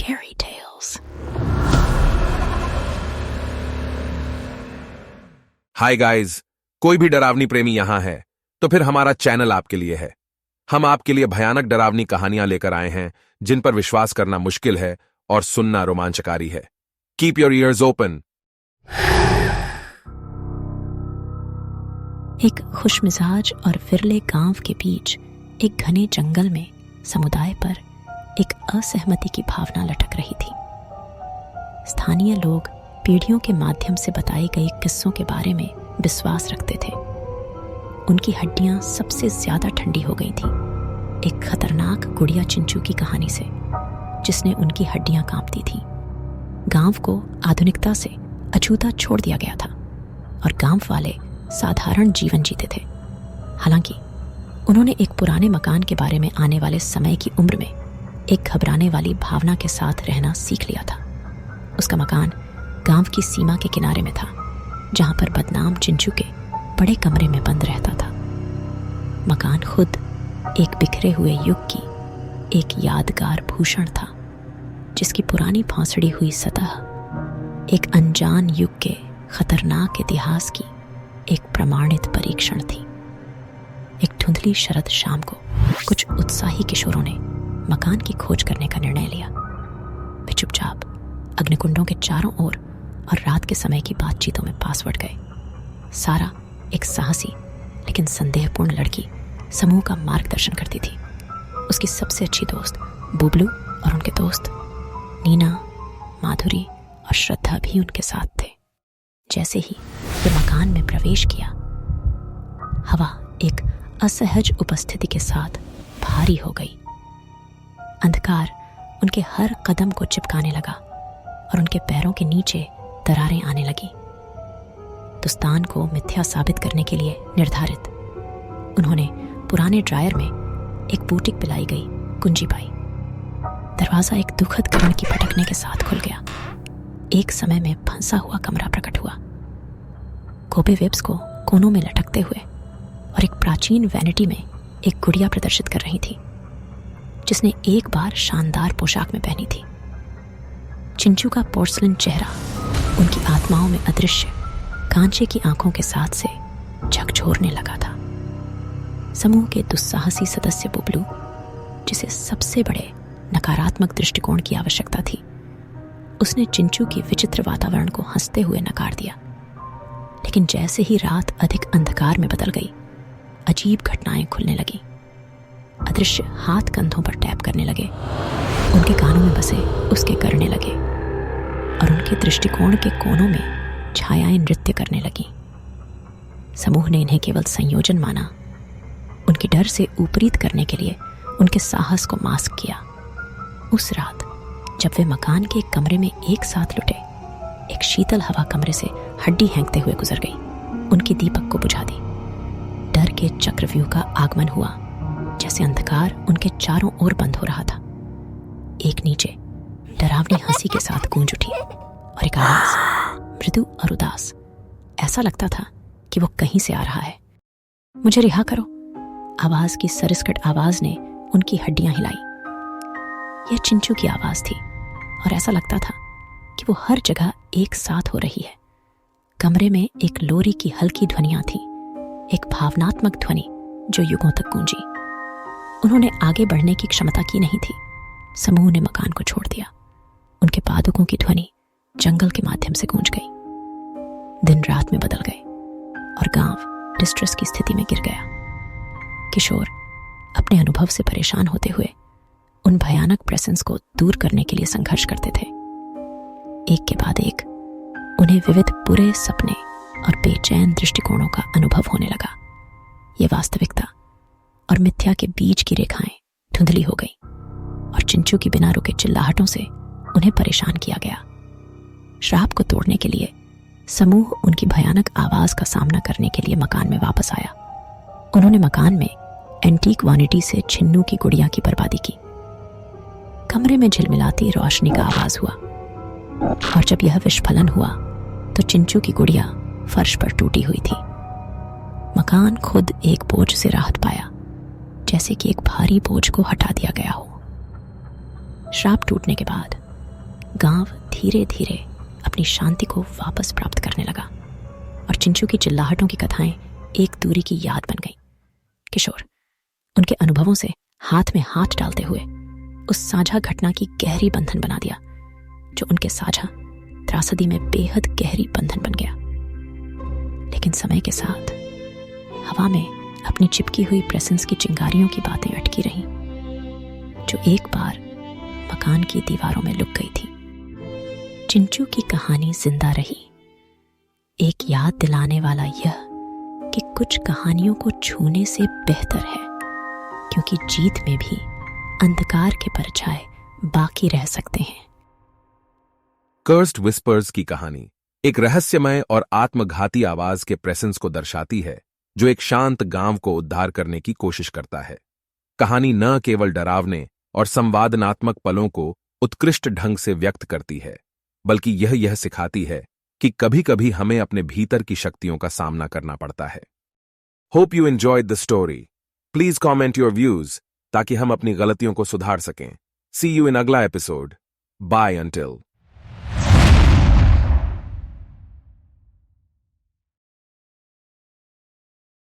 fairy tales. Hi guys, कोई भी डरावनी प्रेमी यहां है तो फिर हमारा चैनल आपके लिए है। हम आपके लिए भयानक डरावनी कहानियां लेकर आए हैं जिन पर विश्वास करना मुश्किल है और सुनना रोमांचकारी है। Keep your ears open. एक खुशमिजाज और विरले गांव के बीच एक घने जंगल में समुदाय पर एक असहमति की भावना लटक रही थी। स्थानीय लोग पीढ़ियों के माध्यम से बताए गए किस्सों के बारे में विश्वास रखते थे। उनकी हड्डियां सबसे ज्यादा ठंडी हो गई थीं, एक खतरनाक गुड़िया चिंचू की कहानी से जिसने उनकी हड्डियां कांपती थीं। गांव को आधुनिकता से अछूता छोड़ दिया गया था और गांव वाले साधारण जीवन जीते थे। हालांकि उन्होंने एक पुराने मकान के बारे में आने वाले समय की उम्र में एक घबराने वाली भावना के साथ रहना सीख लिया था। उसका मकान गांव की सीमा के किनारे में था, जहां पर बदनाम चिंचू के बड़े कमरे में बंद रहता था। मकान खुद एक बिखरे हुए युग की एक यादगार भूषण था, जिसकी पुरानी फांसड़ी हुई सतह एक अनजान युग के खतरनाक इतिहास की एक प्रमाणित परीक्षण थी। एक धुंधली शरद शाम को कुछ उत्साही किशोरों ने मकान की खोज करने का निर्णय लिया। वे चुपचाप अग्निकुंडों के चारों ओर और रात के समय की बातचीतों में पास बढ़ गए। सारा एक साहसी लेकिन संदेहपूर्ण लड़की समूह का मार्गदर्शन करती थी। उसकी सबसे अच्छी दोस्त बुबलू और उनके दोस्त नीना, माधुरी और श्रद्धा भी उनके साथ थे। जैसे ही वे मकान में प्रवेश किया, हवा एक असहज उपस्थिति के साथ भारी हो गई। अंधकार उनके हर कदम को चिपकाने लगा और उनके पैरों के नीचे दरारें आने लगी। दुस्तान को मिथ्या साबित करने के लिए निर्धारित, उन्होंने पुराने ड्रायर में एक बूटिक पिलाई गई कुंजी पाई। दरवाजा एक दुखद किरण की फटकने के साथ खुल गया। एक समय में फंसा हुआ कमरा प्रकट हुआ। कोबे वेब्स को कोनों में लटकते हुए और एक प्राचीन वैनिटी में एक गुड़िया प्रदर्शित कर रही थी, जिसने एक बार शानदार पोशाक में पहनी थी। चिंचू का पोर्सलिन चेहरा उनकी आत्माओं में अदृश्य कांचे की आंखों के साथ से झकझोरने लगा था। समूह के दुस्साहसी सदस्य बुबलू, जिसे सबसे बड़े नकारात्मक दृष्टिकोण की आवश्यकता थी, उसने चिंचू की विचित्र वातावरण को हंसते हुए नकार दिया। लेकिन जैसे ही रात अधिक अंधकार में बदल गई, अजीब घटनाएं खुलने लगी। अदृश्य हाथ कंधों पर टैप करने लगे, उनके कानों में बसे उसके करने लगे और उनके दृष्टिकोण के कोनों में छायाएं नृत्य करने लगी। समूह ने इन्हें केवल संयोजन माना। उनके डर से ऊपरीत करने के लिए उनके साहस को मास्क किया। उस रात जब वे मकान के एक कमरे में एक साथ लुटे, एक शीतल हवा कमरे से हड्डी हैंकते हुए गुजर गई, उनकी दीपक को बुझा दी। डर के चक्रव्यूह का आगमन हुआ, जैसे अंधकार उनके चारों ओर बंद हो रहा था। एक नीचे डरावनी हंसी के साथ गूंज उठी और एक आवाज मृदु और उदास, ऐसा लगता था कि वो कहीं से आ रहा है। मुझे रिहा करो। आवाज की सरसकट आवाज ने उनकी हड्डियां हिलाई। यह चिंचू की आवाज थी और ऐसा लगता था कि वो हर जगह एक साथ हो रही है। कमरे में एक लोरी की हल्की ध्वनियां थी, एक भावनात्मक ध्वनि जो युगों तक गूंजी। उन्होंने आगे बढ़ने की क्षमता की नहीं थी। समूह ने मकान को छोड़ दिया। उनके पादुकों की ध्वनि जंगल के माध्यम से गूंज गई। दिन रात में बदल गए और गांव डिस्ट्रेस की स्थिति में गिर गया। किशोर अपने अनुभव से परेशान होते हुए उन भयानक प्रेजेंस को दूर करने के लिए संघर्ष करते थे। एक के बाद एक उन्हें विविध बुरे सपने और बेचैन दृष्टिकोणों का अनुभव होने लगा। ये वास्तविकता और मिथ्या के बीच की रेखाएं धुंधली हो गई और चिंचू की बिना रुके चिल्लाहटों से उन्हें परेशान किया गया। श्राप को तोड़ने के लिए समूह उनकी भयानक आवाज का सामना करने के लिए मकान में वापस आया। उन्होंने मकान में एंटीक वानिटी से छिन्नू की गुड़िया की बर्बादी की। कमरे में झिलमिलाती रोशनी का आवाज हुआ और जब यह विस्फोलन हुआ तो चिंचू की गुड़िया फर्श पर टूटी हुई थी। मकान खुद एक बोझ से राहत पाया, जैसे कि एक भारी बोझ को हटा दिया गया हो। श्राप टूटने के बाद गांव धीरे धीरे अपनी शांति को वापस प्राप्त करने लगा और चिंचू की चिल्लाहटों की कथाएं एक दूरी की याद बन गईं। किशोर उनके अनुभवों से हाथ में हाथ डालते हुए उस साझा घटना की गहरी बंधन बना दिया, जो उनके साझा त्रासदी में बेहद गहरी बंधन बन गया। लेकिन समय के साथ हवा में अपनी चिपकी हुई प्रेसेंस की चिंगारियों की बातें अटकी रहीं, जो एक बार मकान की दीवारों में लुक गई थी। चिंचू की कहानी जिंदा रही, एक याद दिलाने वाला यह कि कुछ कहानियों को छूने से बेहतर है, क्योंकि जीत में भी अंधकार के परछाए बाकी रह सकते हैं। कर्स्ड विस्पर्स की कहानी एक रहस्यमय और आत्मघाती आवाज के प्रेसेंस को दर्शाती है, जो एक शांत गांव को उद्धार करने की कोशिश करता है। कहानी न केवल डरावने और संवादनात्मक पलों को उत्कृष्ट ढंग से व्यक्त करती है, बल्कि यह सिखाती है कि कभी-कभी हमें अपने भीतर की शक्तियों का सामना करना पड़ता है। Hope you enjoyed the story. Please comment your views ताकि हम अपनी गलतियों को सुधार सकें। सी यू इन अगला एपिसोड। Bye until.